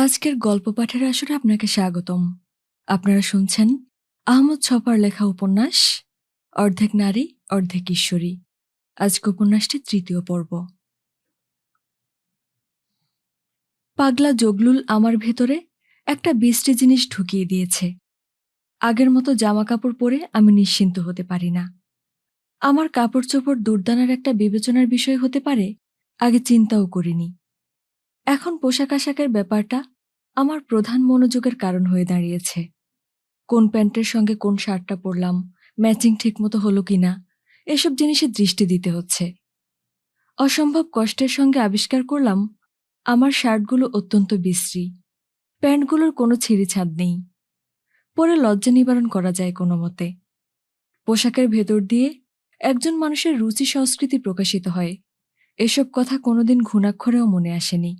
আজকের গল্প পাঠের আসরে আপনাকে স্বাগতম। আপনারা শুনছেন আহমদ ছফার লেখা উপন্যাস অর্ধেক নারী অর্ধেক ঈশ্বরী। আজকে উপন্যাসটি তৃতীয় পর্ব। পাগলা জগলুল আমার ভেতরে একটা বিশ্রী জিনিস ঢুকিয়ে দিয়েছে। আগের মতো জামা কাপড় পরে আমি নিশ্চিন্ত হতে পারি না। আমার কাপড় চোপড় দুর্দানার একটা বিবেচনার বিষয় হতে পারে, আগে চিন্তাও করিনি। এখন পোশাক আশাকের ব্যাপারটা আমার প্রধান মনোযোগের কারণ হয়ে দাঁড়িয়েছে। কোন প্যান্টের সঙ্গে কোন শার্টটা পরলাম, ম্যাচিং ঠিকমতো হলো কিনা, এসব জিনিসে দৃষ্টি দিতে হচ্ছে। অসম্ভব কষ্টের সঙ্গে আবিষ্কার করলাম আমার শার্টগুলো অত্যন্ত বিশ্রী, প্যান্টগুলোর কোনো ছিঁড়িছাঁদ নেই। পরে লজ্জা নিবারণ করা যায় কোনো মতে। পোশাকের ভেতর দিয়ে একজন মানুষের রুচি সংস্কৃতি প্রকাশিত হয়, এসব কথা কোনোদিন ঘুণাক্ষরেও মনে আসেনি।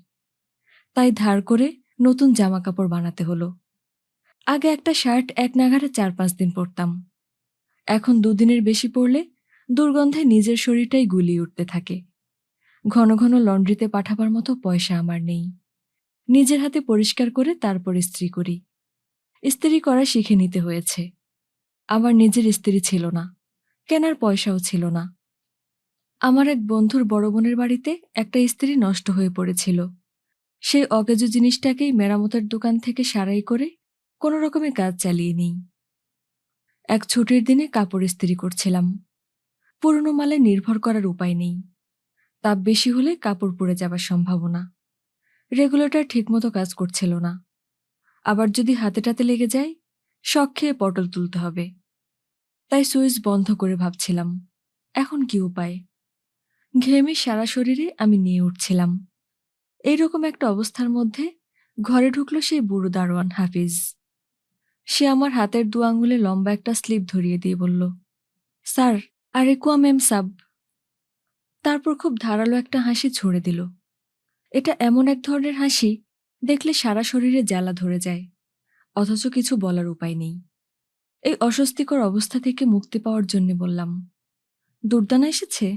তাই ধার করে নতুন জামা কাপড় বানাতে হলো। আগে একটা শার্ট এক নাগাড়ে 4-5 দিন পরতাম। এখন দুদিনের বেশি পড়লে দুর্গন্ধে নিজের শরীরটাই গুলিয়ে উঠতে থাকে। ঘন ঘন লন্ড্রিতে পাঠাবার মতো পয়সা আমার নেই। নিজের হাতে পরিষ্কার করে তারপর ইস্ত্রি করি। ইস্ত্রি করা শিখে নিতে হয়েছে। আমার নিজের ইস্ত্রি ছিল না, কেনার পয়সাও ছিল না। আমার এক বন্ধুর বড় বোনের বাড়িতে একটা ইস্ত্রি নষ্ট হয়ে পড়েছিল। সেই অকেজো জিনিসটাকেই মেরামতের দোকান থেকে সারাই করে কোনো রকমে কাজ চালিয়ে নিই। এক ছুটির দিনে কাপড় ইস্ত্রি করছিলাম। পুরনো মালে নির্ভর করার উপায় নেই। তাপ বেশি হলে কাপড় পুড়ে যাবার সম্ভাবনা। রেগুলেটর ঠিকমতো কাজ করছিল না। আবার যদি হাতে লেগে যায়, শক খেয়ে পটল তুলতে হবে। তাই সুইচ বন্ধ করে ভাবছিলাম, এখন কি উপায়। ঘেমে সারা শরীরে আমি নিয়ে উঠছিলাম। এইরকম একটা অবস্থার মধ্যে ঘরে ঢুকলো সেই বুড়ো দারোয়ান হাফিজ। সে আমার হাতের 2 আঙুলে লম্বা একটা স্লিপ ধরিয়ে দিয়ে বলল, স্যার, আরে কুয়া ম্যাম সাব। তারপর খুব ধারালো একটা হাসি ছুড়ে দিল। এটা এমন এক ধরনের হাসি, দেখলে সারা শরীরে জ্বালা ধরে যায়, অথচ কিছু বলার উপায় নেই। এই অস্বস্তিকর অবস্থা থেকে মুক্তি পাওয়ার জন্য বললাম, দুর্দানা এসেছে?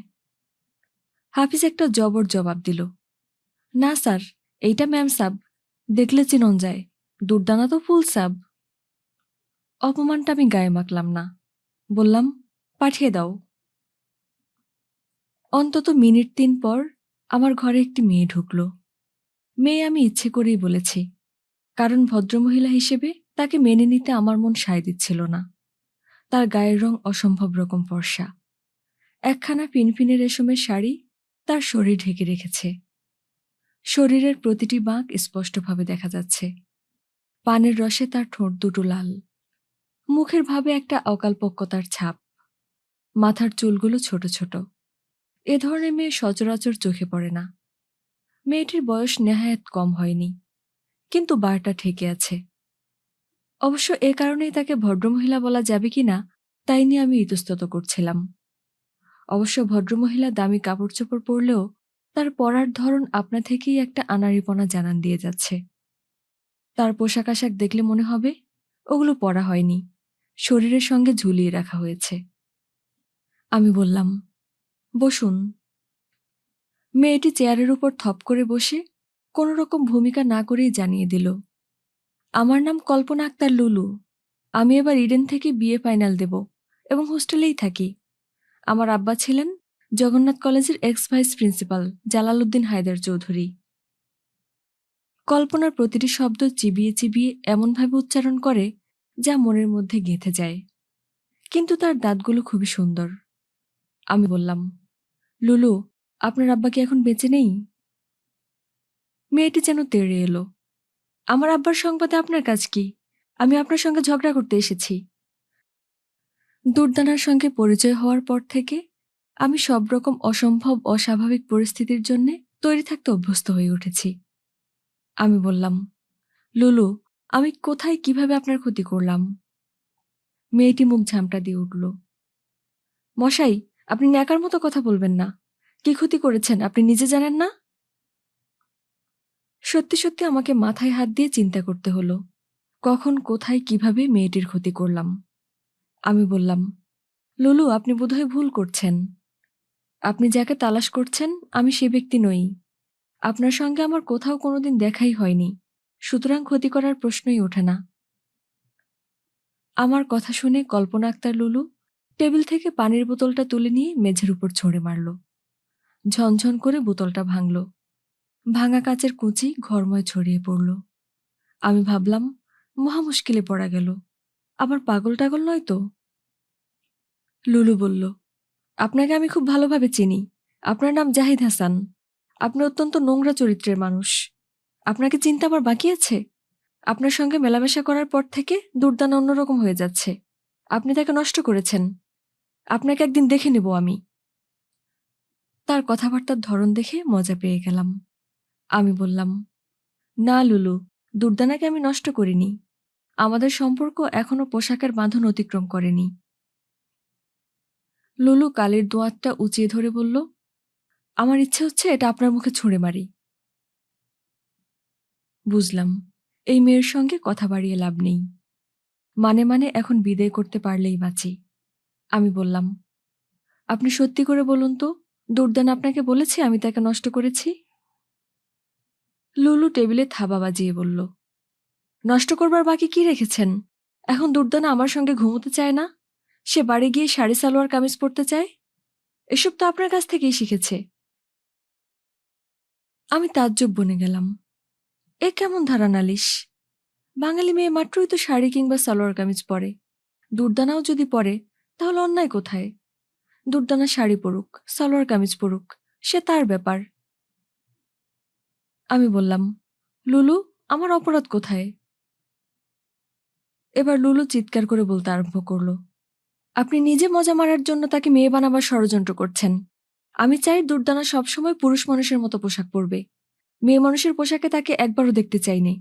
হাফিজ একটা জবর জবাব দিল, না স্যার, এইটা ম্যাম সাব, দেখলে চিনন যায়, দুর্দানা তো ফুল সাব। অপমানটা আমি গায়ে মাখলাম না, বললাম, পাঠিয়ে দাও। অন্তত মিনিট 3 পর আমার ঘরে একটি মেয়ে ঢুকল। মেয়ে আমি ইচ্ছে করেই বলেছি, কারণ ভদ্রমহিলা হিসেবে তাকে মেনে নিতে আমার মন সায় দিচ্ছিল না। তার গায়ের রং অসম্ভব রকম ফর্সা। একখানা ফিনফিনে রেশমের শাড়ি তার শরীর ঢেকে রেখেছে। শরীরের প্রতিটি বাঁক স্পষ্টভাবে দেখা যাচ্ছে। পানের রসে তার ঠোঁট দুটো লাল। মুখের ভাবে একটা অকালপক্যতার ছাপ। মাথার চুলগুলো ছোট ছোট। এ ধরনের মেয়ে সচরাচর চোখে পড়ে না। মেয়েটির বয়স নেহায়েত কম হয়নি, কিন্তু বারটা ঠেকে আছে। অবশ্য এ কারণেই তাকে ভদ্রমহিলা বলা যাবে কিনা তাই নিয়ে আমি ইতস্তত করছিলাম। অবশ্য ভদ্রমহিলা দামি কাপড় চোপড় পরলেও তার পরার ধরন আপনা থেকেই একটা আনাড়িপনা জানান দিয়ে যাচ্ছে। তার পোশাক আশাক দেখলে মনে হবে ওগুলো পরা হয়নি, শরীরের সঙ্গে ঝুলিয়ে রাখা হয়েছে। আমি বললাম, বসুন। মেয়েটি চেয়ারের উপর থপ করে বসে কোনো রকম ভূমিকা না করেই জানিয়ে দিল, আমার নাম কল্পনা আক্তার লুলু। আমি এবার ইডেন থেকে বিএ ফাইনাল দেব এবং হোস্টেলেই থাকি। আমার আব্বা ছিলেন জগন্নাথ কলেজের ex vice principal Jalaluddin Haider Chowdhury. কল্পনার প্রতিটি শব্দ চিবিয়ে চিবিয়ে এমনভাবে উচ্চারণ করে যা মনের মধ্যে গেঁথে যায়, কিন্তু তার দাঁতগুলো খুবই সুন্দর। আমি বললাম, লুলু, আপনার আব্বা কি এখন বেঁচে নেই? মেয়েটি যেন তেড়ে এলো। আমার আব্বার সংবাদে আপনার কাজ কি? আমি আপনার সঙ্গে ঝগড়া করতে এসেছি। দুর্দানার সঙ্গে পরিচয় হওয়ার পর থেকে আমি সব রকম অসম্ভব অস্বাভাবিক পরিস্থিতির জন্য তৈরি থাকতে অভ্যস্ত হয়ে উঠেছি। আমি বললাম, লুলু, আমি কোথায় কিভাবে আপনার ক্ষতি করলাম? মেয়েটি মুখ ঝামটা দিয়ে উঠল। মশাই, আপনি ন্যাকার মতো কথা বলবেন না। কি ক্ষতি করেছেন আপনি নিজে জানেন না? সত্যি সত্যি আমাকে মাথায় হাত দিয়ে চিন্তা করতে হলো, কখন কোথায় কিভাবে মেয়েটির ক্ষতি করলাম। আমি বললাম, লুলু, আপনি বোধহয় ভুল করছেন। আপনি যাকে তালাশ করছেন আমি সে ব্যক্তি নই। আপনার সঙ্গে আমার কোথাও কোনোদিন দেখাই হয়নি, সুতরাং ক্ষতি করার প্রশ্নই ওঠে না। আমার কথা শুনে কল্পনা আক্তার লুলু টেবিল থেকে পানির বোতলটা তুলে নিয়ে মেঝের উপর ছুঁড়ে মারল। ঝনঝন করে বোতলটা ভাঙল। ভাঙা কাচের কুচি ঘরময় ছড়িয়ে পড়ল। আমি ভাবলাম, মহা মুশকিলে পড়া গেল। আবার পাগল টাগল নয় তো? লুলু বলল, আপনাকে আমি খুব ভালোভাবে চিনি। আপনার নাম জাহিদ হাসান। আপনি অত্যন্ত নোংরা চরিত্রের মানুষ। আপনাকে চিনতে আমার বাকি আছে? আপনার সঙ্গে মেলামেশা করার পর থেকে দুর্দানা অন্যরকম হয়ে যাচ্ছে। আপনি তাকে নষ্ট করেছেন। আপনাকে একদিন দেখে নেব আমি। তার কথাবার্তার ধরন দেখে মজা পেয়ে গেলাম। আমি বললাম, না লুলু, দুর্দানাকে আমি নষ্ট করিনি। আমাদের সম্পর্ক এখনো পোশাকের বাঁধন অতিক্রম করেনি। লুলু কালির দোয়াতটা উঁচিয়ে ধরে বলল, আমার ইচ্ছে হচ্ছে এটা আপনার মুখে ছুঁড়ে মারি। বুঝলাম, এই মেয়ের সঙ্গে কথা বাড়িয়ে লাভ নেই। মানে মানে এখন বিদায় করতে পারলেই বাঁচি। আমি বললাম, আপনি সত্যি করে বলুন তো, দুর্দান আপনাকে বলেছে আমি তাকে নষ্ট করেছি? লুলু টেবিলে থাবা বাজিয়ে বলল, নষ্ট করবার বাকি কি রেখেছেন? এখন দুর্দানা আমার সঙ্গে ঘুমোতে চায় না। সে বাড়ি গিয়ে শাড়ি সালোয়ার কামিজ পরতে চায়। এসব তো আপনার কাছ থেকেই শিখেছে। আমি তাজ্জব বনে গেলাম। এ কেমন ধারা নালিশ? বাঙালি মেয়ে মাত্রই তো শাড়ি কিংবা সালোয়ার কামিজ পরে। দুর্দানাও যদি পরে, তাহলে অন্যায় কোথায়? দুর্দানা শাড়ি পরুক, সালোয়ার কামিজ পরুক, সে তার ব্যাপার। আমি বললাম, লুলু, আমার অপরাধ কোথায়? এবার লুলু চিৎকার করে বলতে আরম্ভ করল, আপনি নিজে মজা মারার জন্য তাকে মেয়ে বানাবার ষড়যন্ত্র করছেন। আমি চাই দুর্দানা সবসময় পুরুষ মানুষের মতো পোশাক পরবে। মেয়ে মানুষের পোশাকে তাকে একবারও দেখতে চাইনি।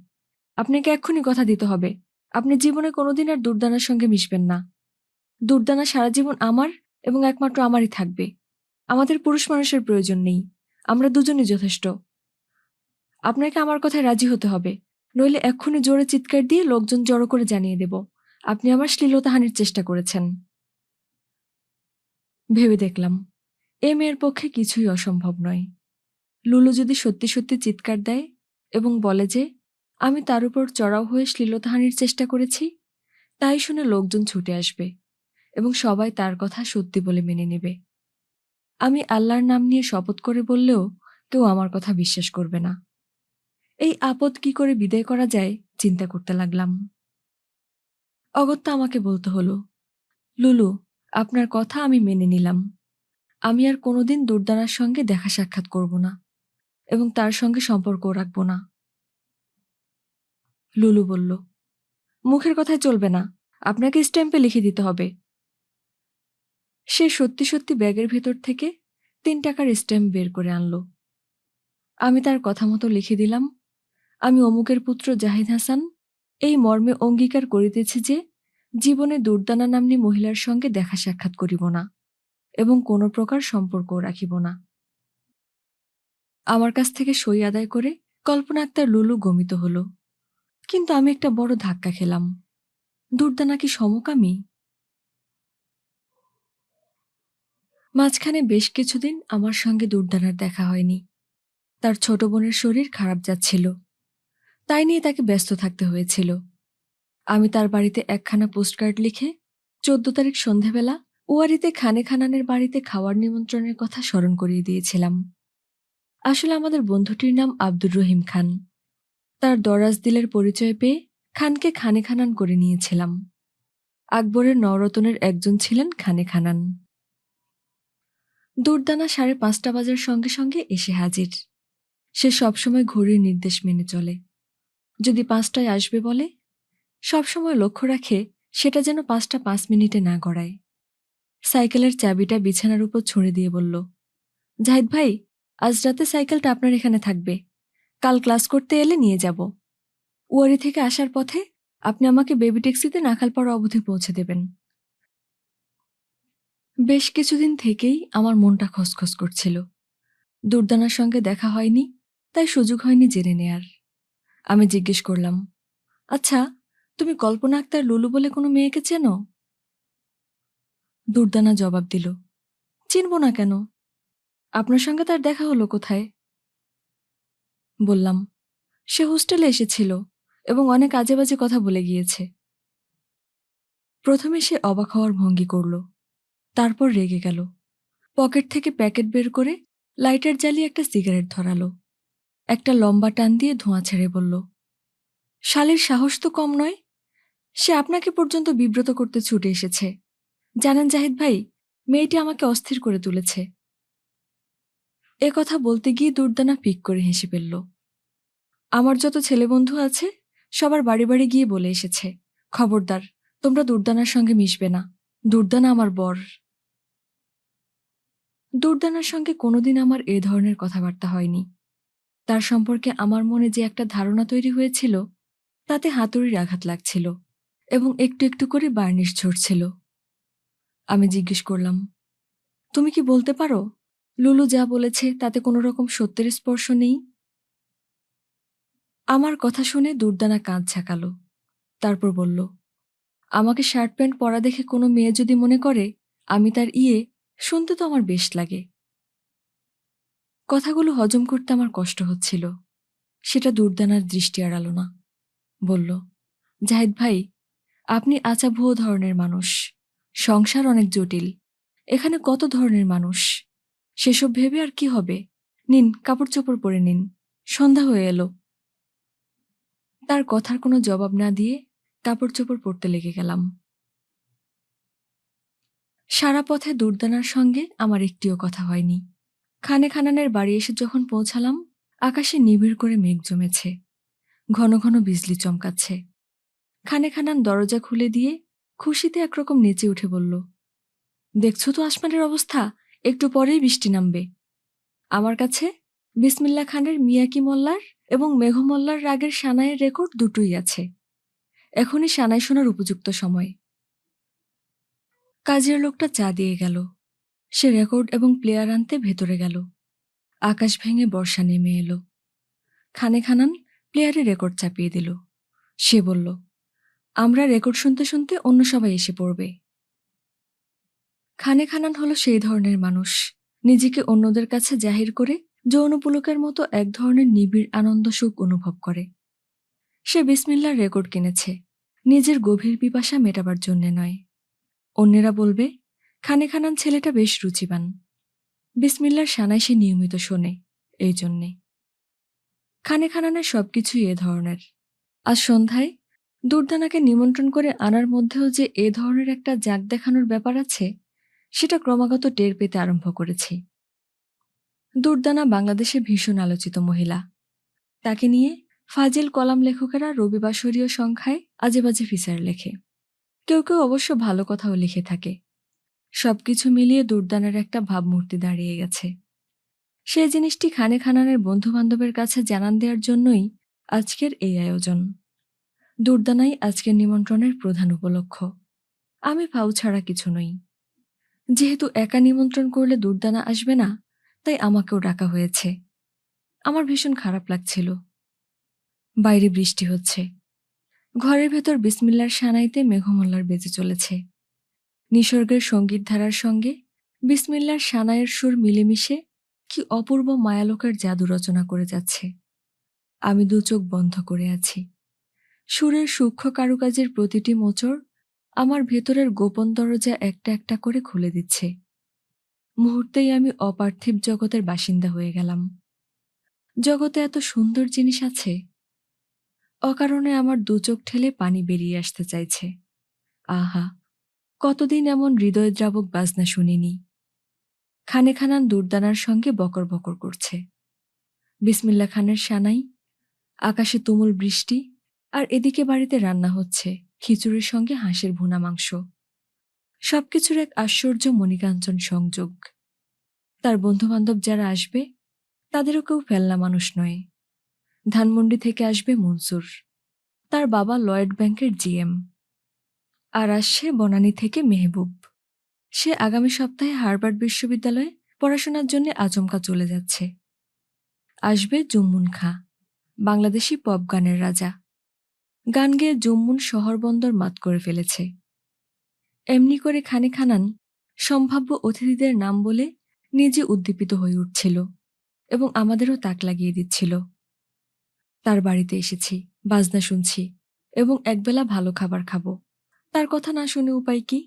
আপনাকে এক্ষুনি কথা দিতে হবে, আপনি জীবনে কোনোদিন আর দুর্দানার সঙ্গে মিশবেন না। দুর্দানা সারা জীবন আমার এবং একমাত্র আমারই থাকবে। আমাদের পুরুষ মানুষের প্রয়োজন নেই। আমরা দুজনই যথেষ্ট। আপনাকে আমার কথায় রাজি হতে হবে, নইলে এক্ষুনি জোরে চিৎকার দিয়ে লোকজন জড়ো করে জানিয়ে দেব আপনি আমার শ্লীলতাহানির চেষ্টা করেছেন। ভেবে দেখলাম, এ মেয়ের পক্ষে কিছুই অসম্ভব নয়। লুলু যদি সত্যি সত্যি চিৎকার দেয় এবং বলে যে আমি তার উপর চড়াও হয়ে শ্লীলতাহানির চেষ্টা করেছি, তাই শুনে লোকজন ছুটে আসবে এবং সবাই তার কথা সত্যি বলে মেনে নেবে। আমি আল্লাহর নাম নিয়ে শপথ করে বললেও কেউ আমার কথা বিশ্বাস করবে না। এই আপদ কি করে বিদায় করা যায় চিন্তা করতে লাগলাম। অগত্যা আমাকে বলতে হলো, লুলু, আপনার কথা আমি মেনে নিলাম। আমি আর কোনোদিন দুর্দানার সঙ্গে দেখা সাক্ষাৎ করব না এবং তার সঙ্গে সম্পর্কও রাখব না। লুলু বলল, মুখের কথায় চলবে না, আপনাকে স্ট্যাম্পে লিখে দিতে হবে। সে সত্যি সত্যি ব্যাগের ভেতর থেকে ৩ টাকার স্ট্যাম্প বের করে আনল। আমি তার কথা মতো লিখে দিলাম, আমি অমুকের পুত্র জাহিদ হাসান এই মর্মে অঙ্গীকার করিতেছি যে জীবনে দুর্দানা নাম্নী মহিলার সঙ্গে দেখা সাক্ষাৎ করিব না এবং কোনো প্রকার সম্পর্কও রাখিব না। আমার কাছ থেকে সই আদায় করে কল্পনা আক্তার লুলু গমিত হল। কিন্তু আমি একটা বড় ধাক্কা খেলাম। দুর্দানা কি সমকামী? মাঝখানে বেশ কিছুদিন আমার সঙ্গে দুর্দানার দেখা হয়নি। তার ছোট বোনের শরীর খারাপ যাচ্ছিল, তাই নিয়ে তাকে ব্যস্ত থাকতে হয়েছিল। আমি তার বাড়িতে একখানা পোস্টকার্ড লিখে ১৪ তারিখ সন্ধেবেলা ওয়ারিতে খানে খানানের বাড়িতে খাওয়ার নিমন্ত্রণের কথা স্মরণ করিয়ে দিয়েছিলাম। আসলে আমাদের বন্ধুটির নাম আব্দুর রহিম খান। তার দরাজ দিলের পরিচয় পেয়ে খানকে খানে খানান করে নিয়েছিলাম। আকবরের নররত্নের একজন ছিলেন খানে খানান। দুর্দানা ৫:৩০ বাজার সঙ্গে সঙ্গে এসে হাজির। সে সবসময় ঘড়ির নির্দেশ মেনে চলে। যদি ৫টায় আসবে বলে, সবসময় লক্ষ্য রাখে সেটা যেন ৫টা ৫ মিনিটে না গড়ায়। সাইকেলের চাবিটা বিছানার উপর ছুঁড়ে দিয়ে বলল, জাহিদ ভাই, আজ রাতে সাইকেলটা আপনার এখানে থাকবে। কাল ক্লাস করতে এলে নিয়ে যাব। ওয়ারি থেকে আসার পথে আপনি আমাকে বেবি ট্যাক্সিতে নাখালপাড়া অবধি পৌঁছে দেবেন। বেশ কিছুদিন থেকেই আমার মনটা খসখস করছিল। দুর্দানার সঙ্গে দেখা হয়নি, তাই সুযোগ হয়নি জেনে নেয়ার। আমি জিজ্ঞেস করলাম, আচ্ছা, তুমি কল্পনা আক্তার লুলু বলে কোনো মেয়েকে চেনো? দুর্দানা জবাব দিল, চিনব না কেন? আপনার সঙ্গে তার দেখা হলো কোথায়? বললাম, সে হোস্টেলে এসেছিল। এবং অনেক আজে বাজে কথা বলে গিয়েছে। প্রথমে সে অবাক হওয়ার ভঙ্গি করল, তারপর রেগে গেল। পকেট থেকে প্যাকেট বের করে লাইটার জ্বালিয়ে একটা সিগারেট ধরালো। একটা লম্বা টান দিয়ে ধোঁয়া ছেড়ে বলল, শালীর সাহস তো কম নয়। সে আপনাকে পর্যন্ত বিব্রত করতে ছুটে এসেছে। জানেন জাহিদ ভাই, মেয়েটি আমাকে অস্থির করে তুলেছে। এ কথা বলতে গিয়ে দুর্দানা পিক করে হেসে ফেলল। আমার যত ছেলে বন্ধু আছে সবার বাড়ি বাড়ি গিয়ে বলে এসেছে, খবরদার, তোমরা দুর্দানার সঙ্গে মিশবে না। দুর্দানা আমার বর। দুর্দানার সঙ্গে কোনোদিন আমার এ ধরনের কথাবার্তা হয়নি। তার সম্পর্কে আমার মনে যে একটা ধারণা তৈরি হয়েছিল, তাতে হাতুড়ির আঘাত লাগছিল এবং একটু একটু করে বার্নিশ ঝরছিল। আমি জিজ্ঞেস করলাম, তুমি কি বলতে পারো লুলু যা বলেছে তাতে কোনো রকম সত্যের স্পর্শ নেই? আমার কথা শুনে দুর্দানা কাঁধ ঝাঁকালো। তারপর বলল, আমাকে শার্ট প্যান্ট পরা দেখে কোনো মেয়ে যদি মনে করে আমি তার শুনতে তো আমার বেশ লাগে। কথাগুলো হজম করতে আমার কষ্ট হচ্ছিল। সেটা দুর্দানার দৃষ্টি এড়ালো না। বলল, জাহিদ ভাই, আপনি আচাভুয়ো ধরনের মানুষ। সংসার অনেক জটিল। এখানে কত ধরনের মানুষ। সেসব ভেবে আর কি হবে? নিন, কাপড় চোপড় পরে নিন। সন্ধ্যা হয়ে এলো। তার কথার কোনো জবাব না দিয়ে কাপড় চোপড় পরতে লেগে গেলাম। সারা পথে দুর্দানার সঙ্গে আমার একটিও কথা হয়নি। খানে খানানের বাড়ি এসে যখন পৌঁছালাম, আকাশে নিবিড় করে মেঘ জমেছে। ঘন ঘন বিজলি চমকাচ্ছে। খানে খানান দরজা খুলে দিয়ে খুশিতে একরকম নেচে উঠে বলল, দেখছো তো আসমানের অবস্থা, একটু পরেই বৃষ্টি নামবে। আমার কাছে বিসমিল্লা খানের মিয়াকি মোল্লার এবং মেঘ মোল্লার রাগের সানাইয়ের রেকর্ড দুটোই আছে। এখনই সানাই শোনার উপযুক্ত সময়। কাজের লোকটা চা দিয়ে গেল। সে রেকর্ড এবং প্লেয়ার আনতে ভেতরে গেল। আকাশ ভেঙে বর্ষা নেমে এলো। খানে খানান প্লেয়ারে রেকর্ড চাপিয়ে দিল। সে বলল, আমরা রেকর্ড শুনতে শুনতে অন্য সবাই এসে পড়বে। খানে খানান হলো সেই ধরনের মানুষ, নিজেকে অন্যদের কাছে জাহির করে যৌনপুলকের মতো এক ধরনের নিবিড় আনন্দ সুখ অনুভব করে। সে বিসমিল্লার রেকর্ড কিনেছে নিজের গভীর পিপাসা মেটাবার জন্যে নয়। অন্যেরা বলবে, খানে খানান ছেলেটা বেশ রুচিবান। বিসমিল্লার সানাই সে নিয়মিত শোনে, এই জন্যে। খানে খানানের সবকিছুই এ ধরনের। আজ সন্ধ্যায় দুর্দানাকে নিমন্ত্রণ করে আনার মধ্যেও যে এ ধরনের একটা জাগ দেখানোর ব্যাপার আছে, সেটা ক্রমাগত টের পেতে আরম্ভ করেছি। দুর্দানা বাংলাদেশে ভীষণ আলোচিত মহিলা। তাকে নিয়ে ফাজিল কলাম লেখকেরা রবিবাসরীয় সংখ্যায় আজেবাজে ফিচার লেখে। কেউ কেউ অবশ্য ভালো কথাও লিখে থাকে। সবকিছু মিলিয়ে দুর্দানের একটা ভাবমূর্তি দাঁড়িয়ে গেছে। সেই জিনিসটি খানে খানানের বন্ধু বান্ধবের কাছে জানান দেওয়ার জন্যই আজকের এই আয়োজন। দুর্দানাই আজকের নিমন্ত্রণের প্রধান উপলক্ষ। আমি ফাউ ছাড়া কিছু নই। যেহেতু একা নিমন্ত্রণ করলে দুর্দানা আসবে না, তাই আমাকেও ডাকা হয়েছে। আমার ভীষণ খারাপ লাগছিল। বাইরে বৃষ্টি হচ্ছে। ঘরের ভেতর বিসমিল্লার সানাইতে মেঘমল্লার বেজে চলেছে। নিসর্গের সঙ্গীত ধারার সঙ্গে বিসমিল্লার সানাইয়ের সুর মিলেমিশে কি অপূর্ব মায়ালোকের জাদু রচনা করে যাচ্ছে। আমি দু চোখ বন্ধ করে আছি। সুরের সূক্ষ্ম কারুকাজের প্রতিটি মোচড় আমার ভেতরের গোপন দরজা একটা একটা করে খুলে দিচ্ছে। মুহূর্তেই আমি অপার্থিব জগতের বাসিন্দা হয়ে গেলাম। জগতে এত সুন্দর জিনিস আছে। অকারণে আমার দু চোখ ঠেলে পানি বেরিয়ে আসতে চাইছে। আহা, কতদিন এমন হৃদয়দ্রাবক বাজনা শুনিনি। খানে খানান দুর্দানার সঙ্গে বকর বকর করছে। বিসমিল্লা খানের সানাই, আকাশে তুমুল বৃষ্টি, আর এদিকে বাড়িতে রান্না হচ্ছে খিচুড়ির সঙ্গে হাঁসের ভুনা মাংস। সবকিছুর এক আশ্চর্য মণিকাঞ্চন সংযোগ। তার বন্ধুবান্ধব যারা আসবে, তাদেরও কেউ ফেলনা মানুষ নয়। ধানমন্ডি থেকে আসবে মনসুর, তার বাবা লয়েড ব্যাংকের জিএম। আর আসছে বনানী থেকে মেহবুব। সে আগামী সপ্তাহে হার্ভার্ড বিশ্ববিদ্যালয়ে পড়াশোনার জন্য আচমকা চলে যাচ্ছে। আসবে জুম্মুন খাঁ, বাংলাদেশি পপ গানের রাজা। গান গেয়ে জুম্মুন শহর বন্দর মাত করে ফেলেছে। এমনি করে খানে খানান সম্ভাব্য অতিথিদের নাম বলে নিজে উদ্দীপিত হয়ে উঠছিল এবং আমাদেরও তাক লাগিয়ে দিচ্ছিল। তার বাড়িতে এসেছি, বাজনা শুনছি এবং একবেলা ভালো খাবার খাবো। তার কথা না শুনে উপায় কি?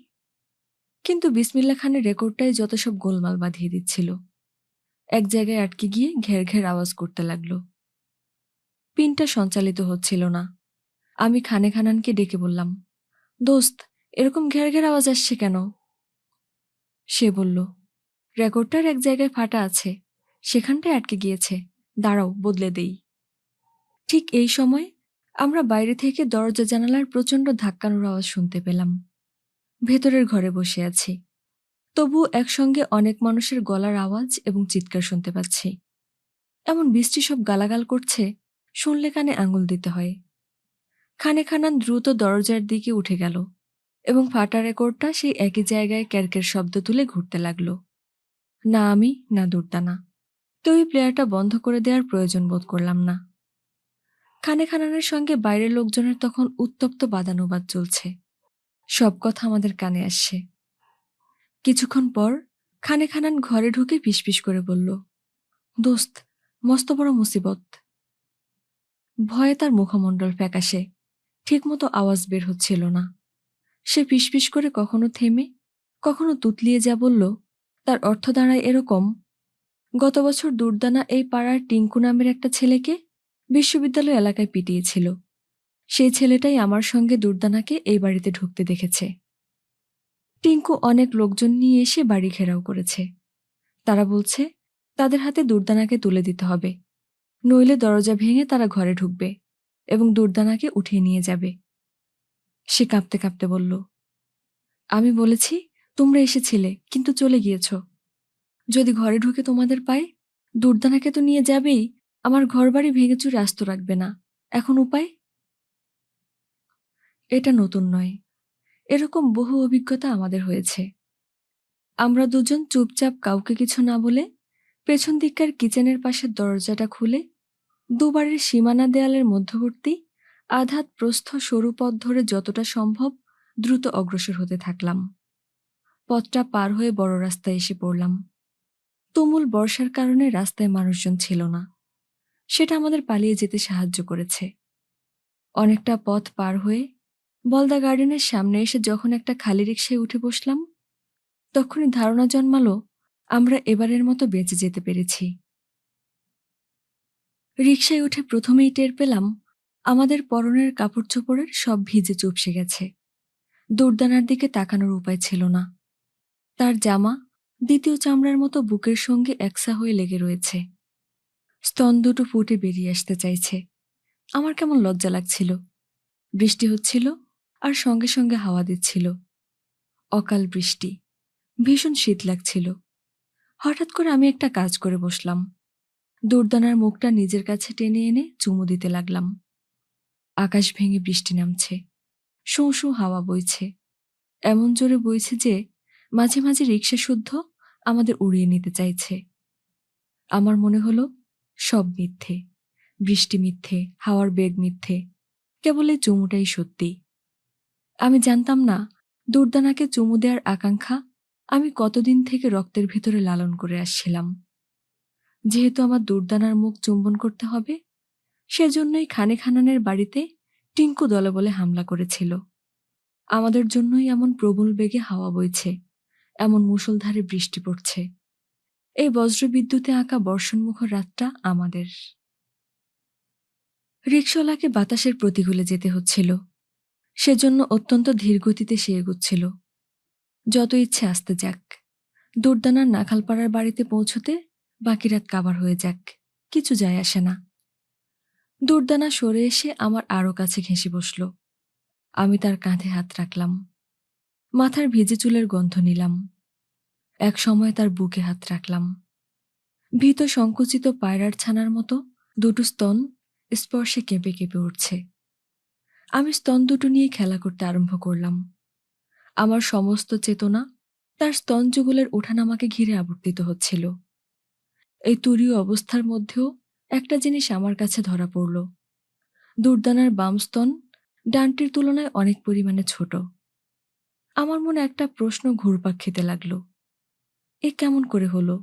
কিন্তু বিসমিল্লাহ খানের রেকর্ডটাই যত সব গোলমাল বাঁধিয়ে দিচ্ছিল। এক জায়গায় আটকে গিয়ে ঘের ঘের আওয়াজ করতে লাগলো। পিনটা সঞ্চালিত হচ্ছিল না। আমি খানে খানানকে ডেকে বললাম, দোস্ত, এরকম ঘের ঘের আওয়াজ আসছে কেন? সে বলল, রেকর্ডটার এক জায়গায় ফাটা আছে, সেখানটায় আটকে গিয়েছে, দাঁড়াও বদলে দেই। ঠিক এই সময় আমরা বাইরে থেকে দরজা জানালার প্রচণ্ড ধাক্কানোর আওয়াজ শুনতে পেলাম। ভেতরের ঘরে বসে আছি, তবু একসঙ্গে অনেক মানুষের গলার আওয়াজ এবং চিৎকার শুনতে পাচ্ছি। এমন বৃষ্টি সব গালাগাল করছে, শুনলে কানে আঙুল দিতে হয়। খানে খানান দ্রুত দরজার দিকে উঠে গেল এবং ফাটা রেকর্ডটা সেই একই জায়গায় ক্যারকের শব্দ তুলে ঘুরতে লাগলো। না আমি, না দুর্দানা কেউই প্লেয়ারটা বন্ধ করে দেওয়ার প্রয়োজন বোধ করলাম না। খানে খানানের সঙ্গে বাইরের লোকজনের তখন উত্তপ্ত বাদানুবাদ চলছে। সব কথা আমাদের কানে আসছে। কিছুক্ষণ পর খানে খানান ঘরে ঢুকে ফিসফিস করে বলল, দোস্ত, মস্ত বড় মুসিবত। ভয়ে তার মুখমণ্ডল ফ্যাকাশে, ঠিকমতো আওয়াজ বের হচ্ছিল না। সে ফিসফিস করে কখনো থেমে, কখনো তুতলিয়ে যা বলল, তার অর্থ দাঁড়ায় এরকম: গত বছর দুর্দানা এই পাড়ার টিঙ্কু নামের একটা ছেলেকে বিশ্ববিদ্যালয় এলাকায় পিটিয়েছিল। সেই ছেলেটাই আমার সঙ্গে দুর্দানাকে এই বাড়িতে ঢুকতে দেখেছে। টিঙ্কু অনেক লোকজন নিয়ে এসে বাড়ি ঘেরাও করেছে। তারা বলছে তাদের হাতে দুর্দানাকে তুলে দিতে হবে, নইলে দরজা ভেঙে তারা ঘরে ঢুকবে এবং দুর্দানাকে উঠিয়ে নিয়ে যাবে। সে কাঁপতে কাঁপতে বলল, আমি বলেছি তোমরা এসেছিলে কিন্তু চলে গিয়েছ। যদি ঘরে ঢুকে তোমাদের পায়, দুর্দানাকে তো নিয়ে যাবেই, আমার ঘরবাড়ি ভেঙেচুরে আস্ত রাখবে না। এখন উপায়? এটা নতুন নয়, এরকম বহু অভিজ্ঞতা আমাদের হয়েছে। আমরা দুজন চুপচাপ কাউকে কিছু না বলে পেছন দিককার কিচেনের পাশের দরজাটা খুলে দুবারের সীমানা দেয়ালের মধ্যবর্তী আধাত প্রস্থ সরু পথ ধরে যতটা সম্ভব দ্রুত অগ্রসর হতে থাকলাম। পথটা পার হয়ে বড় রাস্তায় এসে পড়লাম। তুমুল বর্ষার কারণে রাস্তায় মানুষজন ছিল না, সেটা আমাদের পালিয়ে যেতে সাহায্য করেছে। অনেকটা পথ পার হয়ে বলদা গার্ডেনের সামনে এসে যখন একটা খালি রিকশায় উঠে বসলাম, তখনই ধারণা জন্মালো আমরা এবারের মতো বেঁচে যেতে পেরেছি। রিকশায় উঠে প্রথমেই টের পেলাম আমাদের পরনের কাপড় চোপড়ের সব ভিজে চুপসে গেছে। দুর্দানার দিকে তাকানোর উপায় ছিল না। তার জামা দ্বিতীয় চামড়ার মতো বুকের সঙ্গে একসা হয়ে লেগে রয়েছে। স্তন দুটো ফুটে বেরিয়ে আসতে চাইছে। আমার কেমন লজ্জা লাগছিল। বৃষ্টি হচ্ছিল আর সঙ্গে সঙ্গে হাওয়া দিচ্ছিল। অকাল বৃষ্টি, ভীষণ শীত লাগছিল। হঠাৎ করে আমি একটা কাজ করে বসলাম। দুর্দানার মুখটা নিজের কাছে টেনে এনে চুমু দিতে লাগলাম। আকাশ ভেঙে বৃষ্টি নামছে, শোঁ শোঁ হাওয়া বইছে, এমন জোরে বইছে যে মাঝে মাঝে রিকশা শুদ্ধ আমাদের উড়িয়ে নিতে চাইছে। আমার মনে হলো সব মিথ্যে, বৃষ্টি মিথ্যে, হাওয়ার বেগ মিথ্যে, কেবল এই চুমুটাই সত্যি। আমি জানতাম না দুর্দানাকে চুমু দেওয়ার আকাঙ্ক্ষা আমি কতদিন থেকে রক্তের ভিতরে লালন করে আসছিলাম। যেহেতু আমার দুর্দানার মুখ চুম্বন করতে হবে, সেজন্যই খানে খানানের বাড়িতে টিঙ্কু দলবলে হামলা করেছিল। আমাদের জন্যই এমন প্রবল বেগে হাওয়া বইছে, এমন মুষলধারে বৃষ্টি পড়ছে। এই বজ্রবিদ্যুতে আঁকা বর্ষণমুখর রাতটা আমাদের। রিকশাওয়ালাকে বাতাসের প্রতিকূলে যেতে হচ্ছিল, সেজন্য অত্যন্ত ধীর গতিতে সে এগুচ্ছিল। যত ইচ্ছে আসতে যাক, দুর্দানার নাখালপাড়ার বাড়িতে পৌঁছতে বাকি রাত কাবার হয়ে যাক, কিছু যায় আসে না। দুর্দানা সরে এসে আমার আরও কাছে ঘেঁষে বসল। আমি তার কাঁধে হাত রাখলাম, মাথার ভিজে চুলের গন্ধ নিলাম। এক সময় তার বুকে হাত রাখলাম। ভীত সংকুচিত পায়রার ছানার মতো দুটো স্তন স্পর্শে কেঁপে কেঁপে উঠছে। আমি স্তন দুটো নিয়ে খেলা করতে আরম্ভ করলাম। আমার সমস্ত চেতনা তার স্তন যুগলের ওঠানামাকে ঘিরে আবর্তিত হচ্ছিল। এই তুরীয় অবস্থার মধ্যেও একটা জিনিস আমার কাছে ধরা পড়ল। দুর্দানার বাম স্তন ডানটির তুলনায় অনেক পরিমাণে ছোট। আমার মনে একটা প্রশ্ন ঘুরপাক খেতে লাগল, এ কেমন করে হলো?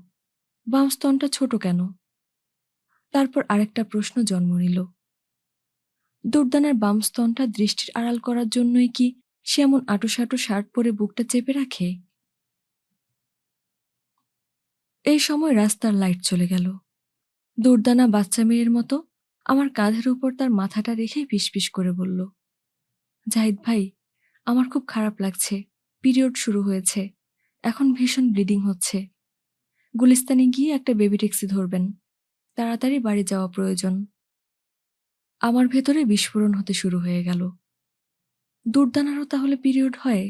বাম স্তনটা ছোট কেন? তারপর আরেকটা প্রশ্ন জন্ম নিল, দুর্দানার বাম স্তনটা দৃষ্টির আড়াল করার জন্যই কি সে এমন আঁটুসাঁটু শার্ট পরে বুকটা চেপে রাখে? এই সময় রাস্তার লাইট চলে গেল। দুর্দানা বাচ্চা মেয়ের মতো আমার কাঁধের উপর তার মাথাটা রেখে ফিসফিস করে বলল, জাহিদ ভাই, আমার খুব খারাপ লাগছে। পিরিয়ড শুরু হয়েছে। এখন ভীষণ ব্লিডিং হচ্ছে। গুলিস্তানে গিয়ে একটা বেবি ট্যাক্সি ধরবেন। তাড়াতাড়ি বাড়ি যাওয়া প্রয়োজন। আমার ভেতরে বিস্ফোরণ হতে শুরু হয়ে গেল। দুর্দানারও তাহলে পিরিয়ড হয়?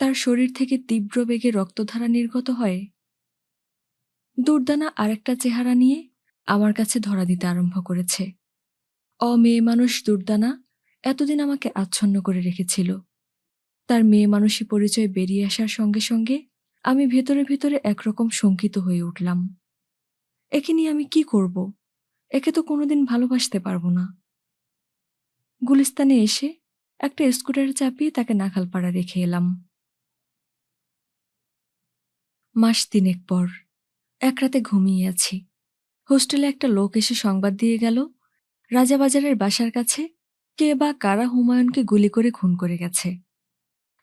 তার শরীর থেকে তীব্র বেগে রক্তধারা নির্গত হয়? দুর্দানা আরেকটা চেহারা নিয়ে আমার কাছে ধরা দিতে আরম্ভ করেছে। মেয়ে মানুষ দুর্দানা এতদিন আমাকে আচ্ছন্ন করে রেখেছিল। তার মেয়ে মানুষী পরিচয় বেরিয়ে আসার সঙ্গে সঙ্গে আমি ভেতরে ভেতরে একরকম শঙ্কিত হয়ে উঠলাম। একে নিয়ে আমি কি করব? একে তো কোনোদিন ভালোবাসতে পারবো না। গুলিস্তানে এসে একটা স্কুটারে চাপিয়ে তাকে নাখালপাড়া রেখে এলাম। মাস ৩ পর এক রাতে ঘুমিয়ে আছি। হোস্টেলে একটা লোক এসে সংবাদ দিয়ে গেল, রাজাবাজারের বাসার কাছে কে বা কারা হুমায়ুনকে গুলি করে খুন করে গেছে।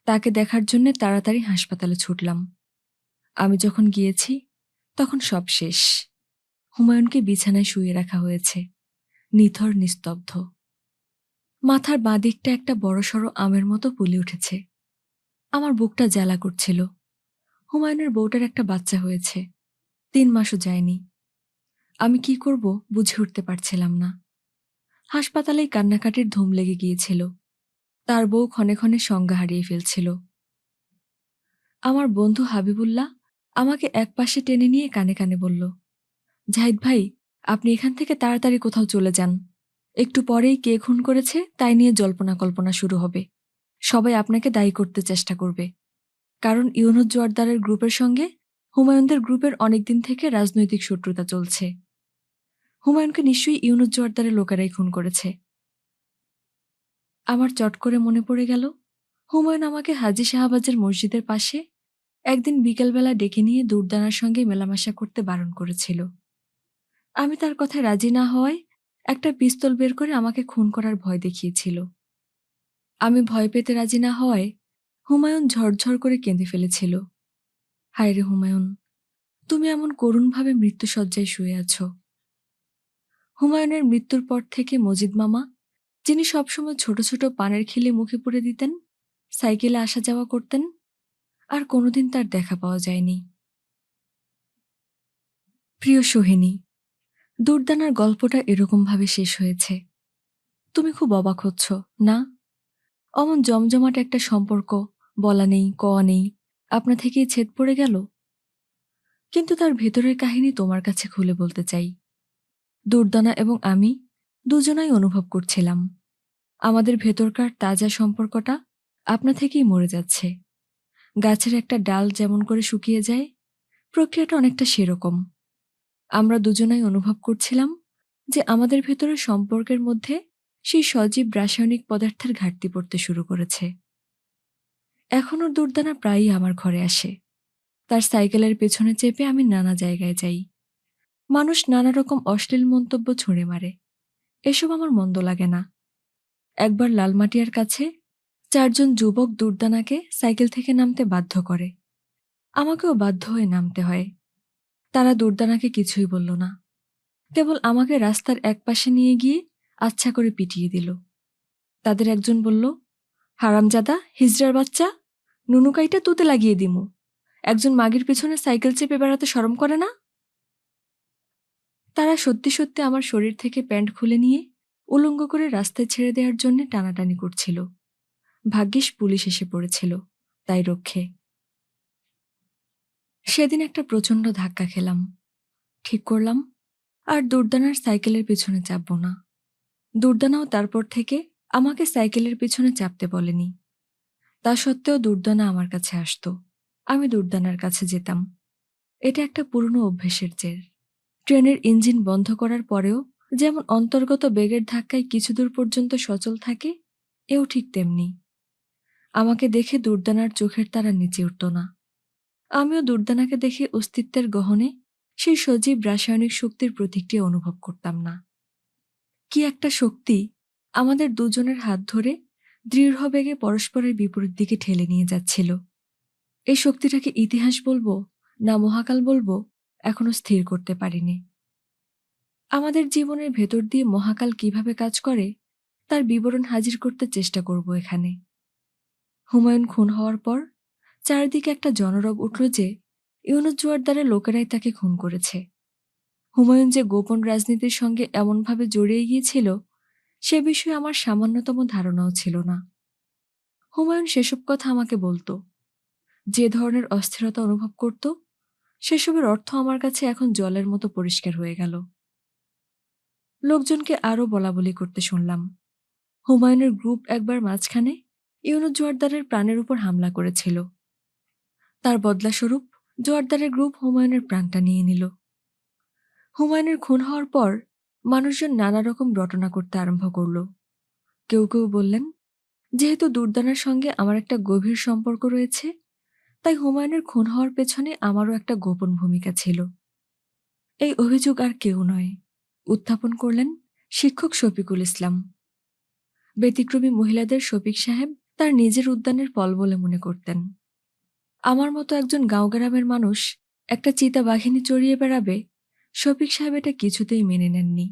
তাকে দেখার জন্যে তাড়াতাড়ি হাসপাতালে ছুটলাম। আমি যখন গিয়েছি তখন সব শেষ। হুমায়ুনকে বিছানায় শুয়ে রাখা হয়েছে, নিথর নিস্তব্ধ। মাথার বাঁ দিকটা একটা বড়সড় আমের মতো ফুলে উঠেছে। আমার বুকটা জ্বালা করছিল। হুমায়ুনের বউটার একটা বাচ্চা হয়েছে, ৩ মাসও যায়নি। আমি কি করব বুঝে উঠতে পারছিলাম না। হাসপাতালেই কান্নাকাটির ধুম লেগে গিয়েছিল। তার বউ ক্ষণে ক্ষণে সংজ্ঞা হারিয়ে ফেলছিল। আমার বন্ধু হাবিবুল্লাহ আমাকে একপাশে টেনে নিয়ে কানে কানে বলল, জাহিদ ভাই, আপনি এখান থেকে তাড়াতাড়ি কোথাও চলে যান। একটু পরেই কে খুন করেছে তাই নিয়ে জল্পনা কল্পনা শুরু হবে। সবাই আপনাকে দায়ী করতে চেষ্টা করবে। কারণ ইউনুস জোয়ারদারের গ্রুপের সঙ্গে হুমায়ুনদের গ্রুপের অনেকদিন থেকে রাজনৈতিক শত্রুতা চলছে। হুমায়ুনকে নিশ্চয়ই ইউনুস জোয়ারদারের লোকেরাই খুন করেছে। আমার চট করে মনে পড়ে গেল, হুমায়ুন আমাকে হাজী শাহবাজের মসজিদের পাশে একদিন বিকেলবেলা ডেকে নিয়ে দুর্দানার সঙ্গে মেলামেশা করতে বারণ করেছিল। আমি তার কথায় রাজি না হওয়ায় একটা পিস্তল বের করে আমাকে খুন করার ভয় দেখিয়েছিল। আমি ভয় পেতে রাজি না হওয়ায় হুমায়ুন ঝরঝর করে কেঁদে ফেলেছিল। হায় রে হুমায়ুন, তুমি এমন করুণভাবে মৃত্যুশয্যায় শুয়ে আছো। হুমায়ুনের মৃত্যুর পর থেকে মজিদ মামা, যিনি সবসময় ছোট ছোট পানের খিলি মুখে পুরে দিতেন, সাইকেলে আসা যাওয়া করতেন, আর কোনোদিন তার দেখা পাওয়া যায়নি। প্রিয় সোহিনী, দুর্দানার গল্পটা এরকমভাবে শেষ হয়েছে। তুমি খুব অবাক হচ্ছ, না? অমন জমজমাট একটা সম্পর্ক, বলা নেই কওয়া নেই, আপনা থেকেই ছেদ পড়ে গেল। কিন্তু তার ভেতরের কাহিনী তোমার কাছে খুলে বলতে চাই। দুর্দানা এবং আমি দুজনাই অনুভব করছিলাম আমাদের ভেতরকার তাজা সম্পর্কটা আপনা থেকেই মরে যাচ্ছে। গাছের একটা ডাল যেমন করে শুকিয়ে যায়, প্রক্রিয়াটা অনেকটা সেরকম। আমরা দুজনাই অনুভব করছিলাম যে আমাদের ভেতরের সম্পর্কের মধ্যে সেই সজীব রাসায়নিক পদার্থের ঘাটতি পড়তে শুরু করেছে। এখনও দুর্দানা প্রায়ই আমার ঘরে আসে। তার সাইকেলের পেছনে চেপে আমি নানা জায়গায় যাই। মানুষ নানা রকম অশ্লীল মন্তব্য ছুঁড়ে মারে, এসব আমার মন্দ লাগে না। একবার লালমাটিয়ার কাছে ৪ জন যুবক দুর্দানাকে সাইকেল থেকে নামতে বাধ্য করে। আমাকেও বাধ্য হয়ে নামতে হয়। তারা দুর্দানাকে কিছুই বলল না, কেবল আমাকে রাস্তার একপাশে নিয়ে গিয়ে আচ্ছা করে পিটিয়ে দিল। তাদের একজন বলল, হারামজাদা, হিজড়ার বাচ্চা, নুনুকাইটা তুতে লাগিয়ে দিমু। একজন মাগির পেছনে সাইকেল চেপে বেড়াতে শরম করে না? তারা সত্যি সত্যি আমার শরীর থেকে প্যান্ট খুলে নিয়ে উলঙ্গ করে রাস্তায় ছেড়ে দেওয়ার জন্য টানাটানি করছিল। ভাগ্যিস পুলিশ এসে পড়েছিল, তাই রক্ষে। সেদিন একটা প্রচণ্ড ধাক্কা খেলাম। ঠিক করলাম আর দুর্দানার সাইকেলের পেছনে চাপব না। দুর্দানাও তারপর থেকে আমাকে সাইকেলের পেছনে চাপতে বলেনি। তা সত্ত্বেও দুর্দানা আমার কাছে আসতো, আমি দুর্দানার কাছে যেতাম। এটা একটা পুরনো অভ্যেসের জের। ট্রেনের ইঞ্জিন বন্ধ করার পরেও যেমন অন্তর্গত বেগের ধাক্কায় কিছু দূর পর্যন্ত সচল থাকে, এও ঠিক তেমনি। আমাকে দেখে দুর্দানার চোখের তারা নিচে উঠত না। আমিও দুর্দানাকে দেখে অস্তিত্বের গহনে সেই সজীব রাসায়নিক শক্তির প্রতীকটি অনুভব করতাম না। কি একটা শক্তি আমাদের দুজনের হাত ধরে দৃঢ় বেগে পরস্পরের বিপরীত দিকে ঠেলে নিয়ে যাচ্ছিল। এই শক্তিটাকে ইতিহাস বলবো না মহাকাল বলবো, এখনো স্থির করতে পারিনি। আমাদের জীবনের ভেতর দিয়ে মহাকাল কিভাবে কাজ করে তার বিবরণ হাজির করতে চেষ্টা করব এখানে। হুমায়ুন খুন হওয়ার পর চারিদিকে একটা জনরব উঠল যে ইউনুস জোয়ারদারের লোকেরাই তাকে খুন করেছে। হুমায়ুন যে গোপন রাজনীতির সঙ্গে এমনভাবে জড়িয়ে গিয়েছিল সে বিষয়ে আমার সামান্যতম ধারণাও ছিল না। হুমায়ুন সেসব কথা আমাকে বলতো। যে ধরনের অস্থিরতা অনুভব করত সেসবের অর্থ আমার কাছে এখন জলের মতো পরিষ্কার হয়ে গেল। লোকজনকে আরও বলাবলি করতে শুনলাম, হুমায়ুনের গ্রুপ একবার মাঝখানে ইউনুস জোয়ারদারের প্রাণের উপর হামলা করেছিল। তার বদলাস্বরূপ জোয়ারদারের গ্রুপ হুমায়ুনের প্রাণটা নিয়ে নিল। হুমায়ুনের খুন হওয়ার পর মানুষজন নানা রকম রটনা করতে আরম্ভ করল। কেউ কেউ বললেন, যেহেতু দুর্দানার সঙ্গে আমার একটা গভীর সম্পর্ক রয়েছে তাই হুমায়ুনের খুন হওয়ার পেছনে আমারও একটা গোপন ভূমিকা ছিল। এই অভিযোগ আর কেউ নয়, উত্থাপন করলেন শিক্ষক শফিকুল ইসলাম। ব্যতিক্রমী মহিলাদের শফিক সাহেব তার নিজের উদ্যানের ফল বলে মনে করতেন। আমার মতো একজন গাঁওগ্রামের মানুষ একটা চিতা বাঘিনী চড়িয়ে বেড়াবে, শফিক সাহেব এটা কিছুতেই মেনে নেননি।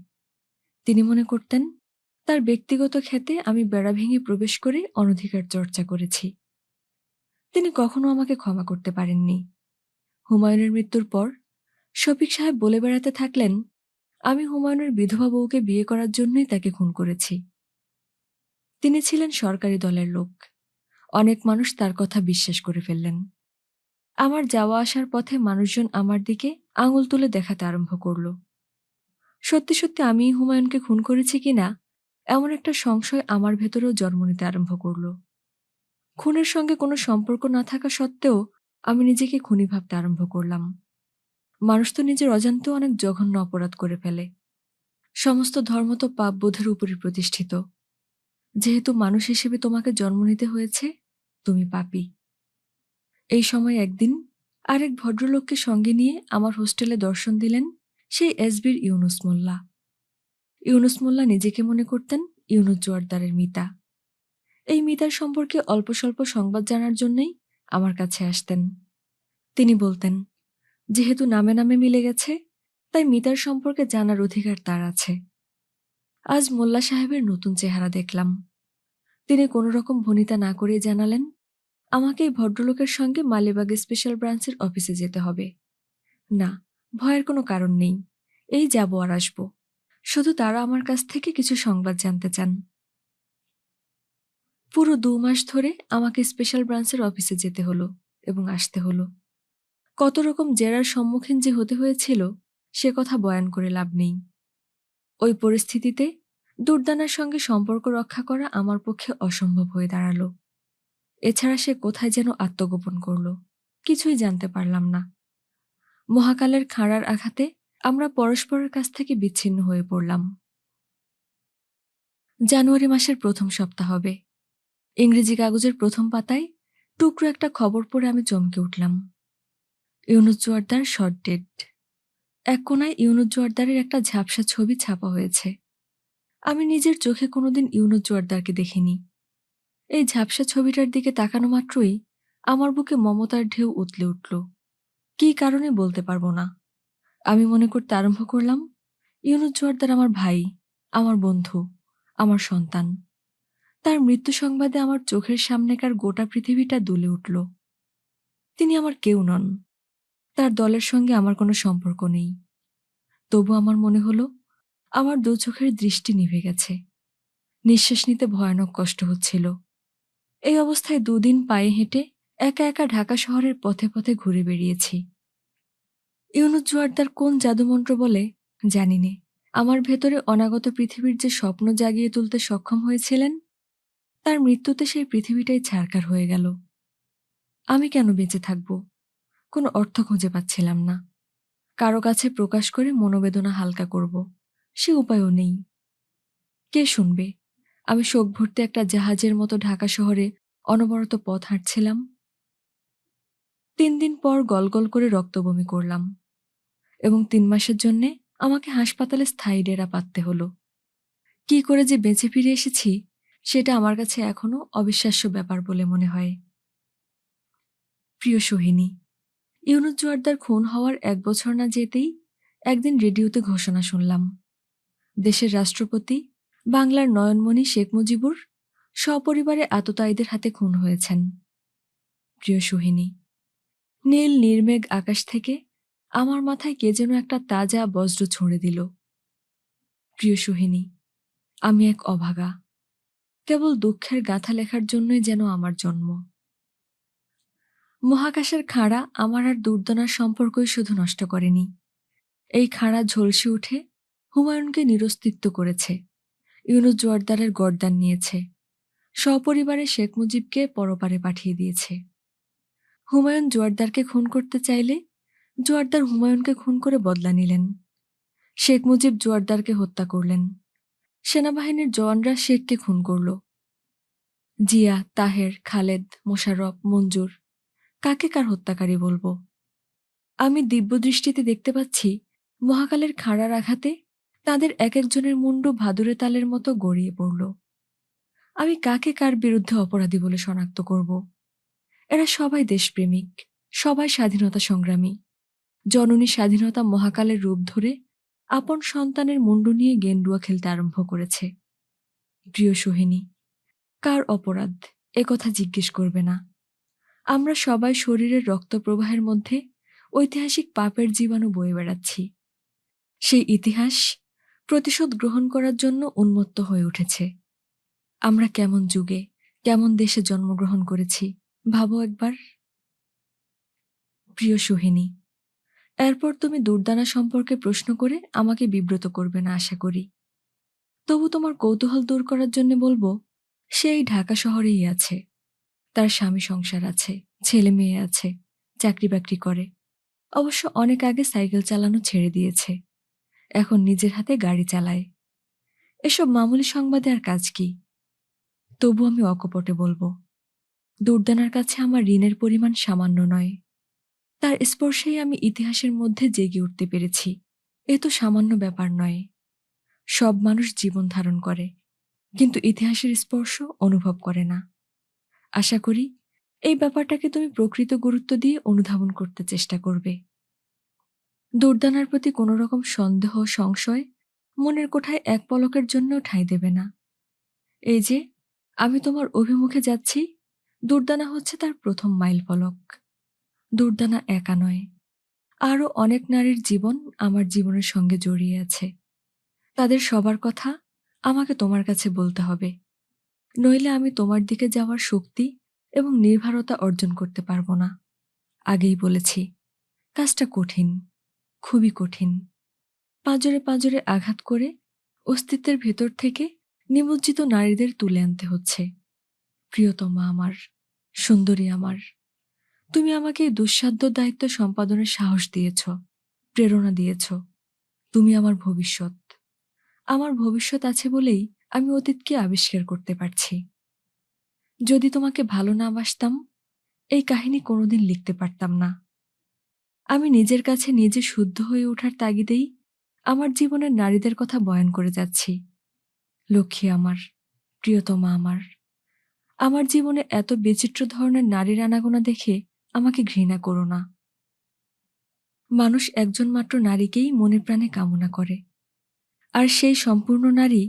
তিনি মনে করতেন তার ব্যক্তিগত ক্ষেতে আমি বেড়া ভেঙে প্রবেশ করে অনধিকার চর্চা করেছি। তিনি কখনো আমাকে ক্ষমা করতে পারেননি। হুমায়ুনের মৃত্যুর পর শফিক সাহেব বলে বেড়াতে থাকলেন, আমি হুমায়ুনের বিধবা বউকে বিয়ে করার জন্যই তাকে খুন করেছি। তিনি ছিলেন সরকারি দলের লোক। অনেক মানুষ তার কথা বিশ্বাস করে ফেললেন। আমার যাওয়া আসার পথে মানুষজন আমার দিকে আঙুল তুলে দেখাতে আরম্ভ করল। সত্যি সত্যি আমিই হুমায়ুনকে খুন করেছি কিনা এমন একটা সংশয় আমার ভেতরেও জন্ম নিতে আরম্ভ করল। খুনের সঙ্গে কোনো সম্পর্ক না থাকা সত্ত্বেও আমি নিজেকে খুনি ভাবতে আরম্ভ করলাম। মানুষ তো নিজের অজান্তেও অনেক জঘন্য অপরাধ করে ফেলে। সমস্ত ধর্ম তো পাপবোধের উপরই প্রতিষ্ঠিত। যেহেতু মানুষ হিসেবে তোমাকে জন্ম নিতে হয়েছে, তুমি পাপী। এই সময় একদিন আরেক ভদ্রলোককে সঙ্গে নিয়ে আমার হোস্টেলে দর্শন দিলেন সেই এসবির ইউনুস মোল্লা। ইউনুস মোল্লা নিজেকে মনে করতেন ইউনুস জোয়ারদারের মিতা। এই মিতার সম্পর্কে অল্প স্বল্প সংবাদ জানার জন্যই আমার কাছে আসতেন। তিনি বলতেন, যেহেতু নামে নামে মিলে গেছে তাই মিতার সম্পর্কে জানার অধিকার তার আছে। আজ মোল্লা সাহেবের নতুন চেহারা দেখলাম। তিনি কোনো রকম ভনিতা না করেই জানালেন, আমাকে এই ভদ্রলোকের সঙ্গে মালিবাগ স্পেশাল ব্রাঞ্চের অফিসে যেতে হবে। না, ভয়ের কোনো কারণ নেই, এই যাব আর আসব। শুধু তারা আমার কাছ থেকে কিছু সংবাদ জানতে চান। পুরো 2 মাস ধরে আমাকে স্পেশাল ব্রাঞ্চের অফিসে যেতে হলো এবং আসতে হলো। কত রকম জেরার সম্মুখীন যে হতে হয়েছিল সে কথা বয়ান করে লাভ নেই। ওই পরিস্থিতিতে দুর্দানার সঙ্গে সম্পর্ক রক্ষা করা আমার পক্ষে অসম্ভব হয়ে দাঁড়ালো। এছাড়া সে কোথায় যেন আত্মগোপন করল, কিছুই জানতে পারলাম না। মহাকালের খাঁড়ার আঘাতে আমরা পরস্পরের কাছ থেকে বিচ্ছিন্ন হয়ে পড়লাম। জানুয়ারি মাসের প্রথম সপ্তাহ হবে। ইংরেজি কাগজের প্রথম পাতায় টুকরো একটা খবর পড়ে আমি চমকে উঠলাম। Yunus Joardar short dead. এক কোনায় ইউনুস জোয়ারদারের একটা ঝাপসা ছবি ছাপা হয়েছে। আমি নিজের চোখে কোনোদিন ইউনুস জোয়ারদারকে দেখিনি। এই ঝাপসা ছবিটার দিকে তাকানো মাত্রই আমার বুকে মমতার ঢেউ উতলে উঠল। কী কারণে বলতে পারবো না। আমি মনে করতে আরম্ভ করলাম, ইউনুস জোয়ারদার আমার ভাই, আমার বন্ধু, আমার সন্তান। তার মৃত্যু সংবাদে আমার চোখের সামনেকার গোটা পৃথিবীটা দুলে উঠল। তিনি আমার কেউ নন, তার দলের সঙ্গে আমার কোনো সম্পর্ক নেই। তবু আমার মনে হলো আমার 2 চোখের দৃষ্টি নিভে গেছে। নিঃশ্বাস নিতে ভয়ানক কষ্ট হচ্ছিল। এই অবস্থায় 2 দিন পায়ে হেঁটে একা একা ঢাকা শহরের পথে পথে ঘুরে বেড়িয়েছি। ইউনুস জোয়ারদার কোন জাদুমন্ত্র বলে জানি নে, আমার ভেতরে অনাগত পৃথিবীর যে স্বপ্ন জাগিয়ে তুলতে সক্ষম হয়েছিলেন, তার মৃত্যুতে সেই পৃথিবীটাই ছারখার হয়ে গেল। আমি কেন বেঁচে থাকব? কোনো অর্থ খুঁজে পাচ্ছিলাম না। কারো কাছে প্রকাশ করে মনোবেদনা হালকা করব, সে উপায়ও নেই। কে শুনবে? আমি শোক ভর্তি একটা জাহাজের মতো ঢাকা শহরে অনবরত পথ হাঁটছিলাম। 3 দিন পর গলগল করে রক্তবমি করলাম এবং 3 মাসের জন্যে আমাকে হাসপাতালে স্থায়ী ডেরা পাততে হলো। কি করে যে বেঁচে ফিরে এসেছি সেটা আমার কাছে এখনো অবিশ্বাস্য ব্যাপার বলে মনে হয়। প্রিয় সোহিনী, ইউনুস জোয়ার্দার খুন হওয়ার ১ বছর না যেতেই একদিন রেডিওতে ঘোষণা শুনলাম, দেশের রাষ্ট্রপতি বাংলার নয়নমণি শেখ মুজিবুর সপরিবারে আততায়ীদের হাতে খুন হয়েছেন। প্রিয় সোহিনী, নীল নির্মেঘ আকাশ থেকে আমার মাথায় কে যেন একটা তাজা বজ্র ছুঁড়ে দিল। প্রিয় সোহিনী, আমি এক অভাগা, কেবল দুঃখের গাথা লেখার জন্যই যেন আমার জন্ম। মহাকাশের খাঁড়া আমার আর দুর্দনার সম্পর্কই শুধু নষ্ট করেনি, এই খাঁড়া ঝলসে উঠে হুমায়ুনকে নিরস্তিত্ব করেছে, ইউনুস জোয়ার্দারের গর্দান নিয়েছে, সপরিবারে শেখ মুজিবকে পরপারে পাঠিয়ে দিয়েছে। হুমায়ুন জোয়ার্দারকে খুন করতে চাইলে জোয়ার্দার হুমায়ুনকে খুন করে বদলা নিলেন। শেখ মুজিব জোয়ার্দারকে হত্যা করলেন, সেনাবাহিনীর জওয়ানরা শেখকে খুন করল। জিয়া, তাহের, খালেদ, মোশাররফ, মঞ্জুর, কাকে কার হত্যাকারী বলবো? আমি দিব্যদৃষ্টিতে দেখতে পাচ্ছি মহাকালের খাঁড়ার আঘাতে তাদের এক একজনের মুন্ডু ভাদুরে তালের মতো গড়িয়ে পড়ল। আমি কাকে কার বিরুদ্ধে অপরাধী বলে শনাক্ত করব? এরা সবাই দেশপ্রেমিক, সবাই স্বাধীনতা সংগ্রামী। জননী স্বাধীনতা মহাকালের রূপ ধরে আপন সন্তানের মুন্ডু নিয়ে গেন্ডুয়া খেলতে আরম্ভ করেছে। প্রিয় সোহিনী, কার অপরাধ একথা জিজ্ঞেস করবে না। আমরা সবাই শরীরের রক্তপ্রবাহের মধ্যে ঐতিহাসিক পাপের জীবাণু বয়ে বেড়াচ্ছি। সেই ইতিহাস প্রতিশোধ গ্রহণ করার জন্য উন্মত্ত হয়ে উঠেছে। আমরা কেমন যুগে, কেমন দেশে জন্মগ্রহণ করেছি ভাবো একবার। প্রিয় সোহিনী, এরপর তুমি দুর্দানা সম্পর্কে প্রশ্ন করে আমাকে বিব্রত করবে না আশা করি। তবু তোমার কৌতূহল দূর করার জন্য বলবো, সে এই ঢাকা শহরেই আছে। তার স্বামী সংসার আছে, ছেলে মেয়ে আছে, চাকরি বাকরি করে। অবশ্য অনেক আগে সাইকেল চালানো ছেড়ে দিয়েছে, এখন নিজের হাতে গাড়ি চালায়। এসব মামুলি সংবাদে আর কাজ কি? তবু আমি অকপটে বলবো, দুর্দানার কাছে আমার ঋণের পরিমাণ সামান্য নয়। তার স্পর্শেই আমি ইতিহাসের মধ্যে জেগে উঠতে পেরেছি। এ তো সামান্য ব্যাপার নয়। সব মানুষ জীবন ধারণ করে, কিন্তু ইতিহাসের স্পর্শ অনুভব করে না। আশা করি এই ব্যাপারটাকে তুমি প্রকৃত গুরুত্ব দিয়ে অনুধাবন করতে চেষ্টা করবে। দুর্দানার প্রতি কোনো রকম সন্দেহ সংশয় মনের কোঠায় এক পলকের জন্যও ঠাঁই দেবে না। এই যে আমি তোমার অভিমুখে যাচ্ছি, দুর্দানা হচ্ছে তার প্রথম মাইল ফলক। দুর্দানা একা নয়, আরও অনেক নারীর জীবন আমার জীবনের সঙ্গে জড়িয়ে আছে। তাদের সবার কথা আমাকে তোমার কাছে বলতে হবে, নইলে আমি তোমার দিকে যাওয়ার শক্তি এবং নির্ভরতা অর্জন করতে পারবো না। আগেই বলেছি, কাজটা কঠিন, খুবই কঠিন। পাঁজরে পাঁজরে আঘাত করে অস্তিত্বের ভেতর থেকে নিমজ্জিত নারীদের তুলে আনতে হচ্ছে। প্রিয়তমা আমার, সুন্দরী আমার, তুমি আমাকে এই দুঃসাধ্য দায়িত্ব সম্পাদনের সাহস দিয়েছ, প্রেরণা দিয়েছ। তুমি আমার ভবিষ্যৎ। আমার ভবিষ্যৎ আছে বলেই আমি অতীতকে আবিষ্কার করতে পারছি। যদি তোমাকে ভালো না বাসতাম, এই কাহিনী কোনোদিন লিখতে পারতাম না। আমি নিজের কাছে নিজে শুদ্ধ হয়ে ওঠার তাগিদেই আমার জীবনের নারীদের কথা বয়ান করে যাচ্ছি। লক্ষ্মী আমার, প্রিয়তমা আমার, আমার জীবনে এত বিচিত্র ধরনের নারীর আনাগোনা দেখে আমাকে ঘৃণা করো না। মানুষ একজন মাত্র নারীকেই মনে প্রাণে কামনা করে, আর সেই সম্পূর্ণ নারী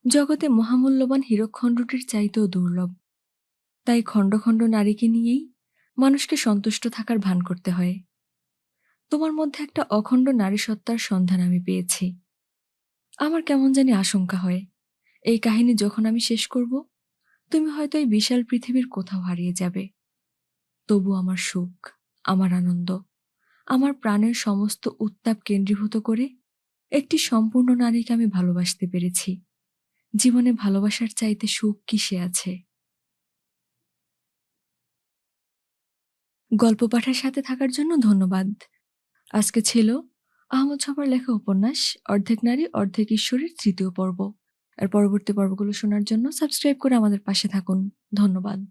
জগতে মহামূল্যবান হীরকখণ্ডটির চাইতেও দুর্লভ। তাই খণ্ড খণ্ড নারীকে নিয়েই মানুষকে সন্তুষ্ট থাকার ভান করতে হয়। তোমার মধ্যে একটা অখণ্ড নারীসত্তার সন্ধান আমি পেয়েছি। আমার কেমন জানি আশঙ্কা হয়, এই কাহিনী যখন আমি শেষ করব, তুমি হয়তো এই বিশাল পৃথিবীর কোথাও হারিয়ে যাবে। তবু আমার সুখ, আমার আনন্দ, আমার প্রাণের সমস্ত উত্তাপ কেন্দ্রীভূত করে একটি সম্পূর্ণ নারীকে আমি ভালোবাসতে পেরেছি। জীবনে ভালোবাসার চাইতে সুখ কিসে আছে? গল্প পাঠের সাথে থাকার জন্য ধন্যবাদ। আজকে ছিল আহমদ ছফার লেখা উপন্যাস অর্ধেক নারী অর্ধেক ঈশ্বরের ৩য় পর্ব। আর পরবর্তী পর্বগুলো শোনার জন্য সাবস্ক্রাইব করে আমাদের পাশে থাকুন। ধন্যবাদ।